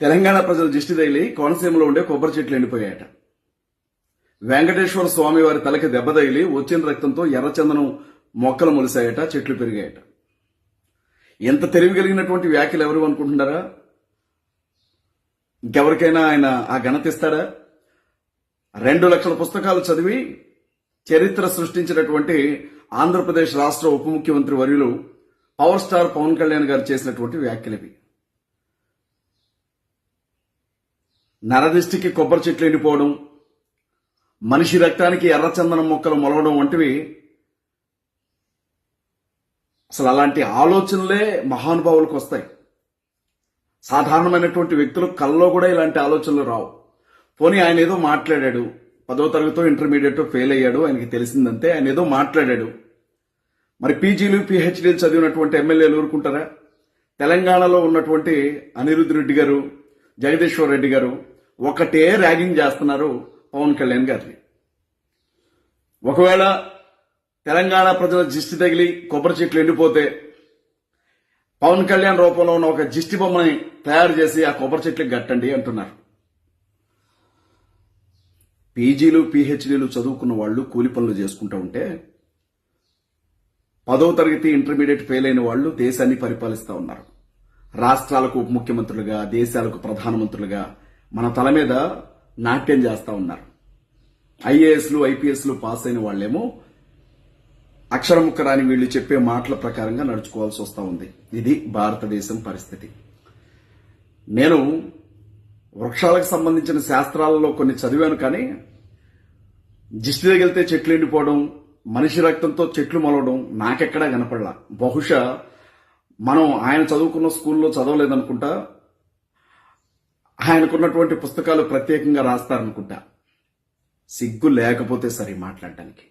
తెలంగాణ ప్రజల దిష్టి తగిలి కోనసీమలో ఉండే కొబ్బరి చెట్లు ఎండిపోయాయట. వెంకటేశ్వర స్వామి వారి తలకి దెబ్బ తగిలి వచ్చిన రక్తంతో ఎర్రచందనం మొక్కలు మొలిసాయట, చెట్లు పెరిగాయట. ఎంత తెలివి కలిగినటువంటి వ్యాఖ్యలు ఎవరు అనుకుంటున్నారా? ఇంకెవరికైనా ఆయన ఆ ఘనత ఇస్తాడా? 2 లక్షల పుస్తకాలు చదివి చరిత్ర సృష్టించినటువంటి ఆంధ్రప్రదేశ్ రాష్ట్ర ఉప ముఖ్యమంత్రి వర్యులు పవర్ స్టార్ పవన్ కళ్యాణ్ గారు చేసినటువంటి వ్యాఖ్యలు. నరదిష్టికి కొబ్బరి చెట్లు ఎండిపోవడం, మనిషి రక్తానికి ఎర్రచందనం మొక్కలు మొలవడం వంటివి అసలు అలాంటి ఆలోచనలే మహానుభావులకు వస్తాయి. సాధారణమైనటువంటి వ్యక్తులకు కల్లో కూడా ఇలాంటి ఆలోచనలు రావు. పోనీ ఆయన ఏదో మాట్లాడాడు, 10వ తరగతితో ఇంటర్మీడియట్ ఫెయిల్ అయ్యాడు, ఆయనకి తెలిసిందంతే, ఆయన ఏదో మాట్లాడాడు. మరి పీజీలు పిహెచ్డీలు చదివినటువంటి ఎమ్మెల్యేలు ఊరుకుంటారా? తెలంగాణలో ఉన్నటువంటి అనిరుద్ధ్ రెడ్డి గారు, జగదీశ్వర్ రెడ్డి గారు ఒకటే ర్యాగింగ్ చేస్తున్నారు పవన్ కళ్యాణ్ గారిని. ఒకవేళ తెలంగాణ ప్రజల దిష్టి తగిలి కొబ్బరి చెట్లు ఎండిపోతే పవన్ కళ్యాణ్ రూపంలో ఉన్న ఒక దిష్టి బొమ్మని తయారు చేసి ఆ కొబ్బరి చెట్లకు గట్టండి అంటున్నారు. పీజీలు పిహెచ్డీలు చదువుకున్న వాళ్ళు కూలి పనులు చేసుకుంటూ ఉంటే 10వ తరగతి ఇంటర్మీడియట్ ఫెయిల్ అయిన వాళ్ళు దేశాన్ని పరిపాలిస్తూ ఉన్నారు. రాష్ట్రాలకు ఉప ముఖ్యమంత్రులుగా, దేశాలకు ప్రధానమంత్రులుగా మన తల మీద నాట్యం చేస్తా ఉన్నారు. ఐఏఎస్లు ఐపీఎస్లు పాస్ అయిన వాళ్లేమో అక్షరముక్క రాని వీళ్ళు చెప్పే మాటల ప్రకారంగా నడుచుకోవాల్సి వస్తా ఉంది. ఇది భారతదేశం పరిస్థితి. నేను వృక్షాలకు సంబంధించిన శాస్త్రాలలో కొన్ని చదివాను, కానీ దిష్టి తగిలితే చెట్లు ఎండిపోవడం, మనిషి రక్తంతో చెట్లు మొలవడం నాకెక్కడా కనపడలా. బహుశా మనం ఆయన చదువుకున్న స్కూల్లో చదవలేదనుకుంటా, ఆయనకున్నటువంటి పుస్తకాలు ప్రత్యేకంగా రాస్తారనుకుంటా. సిగ్గు లేకపోతే సరే మాట్లాడటానికి.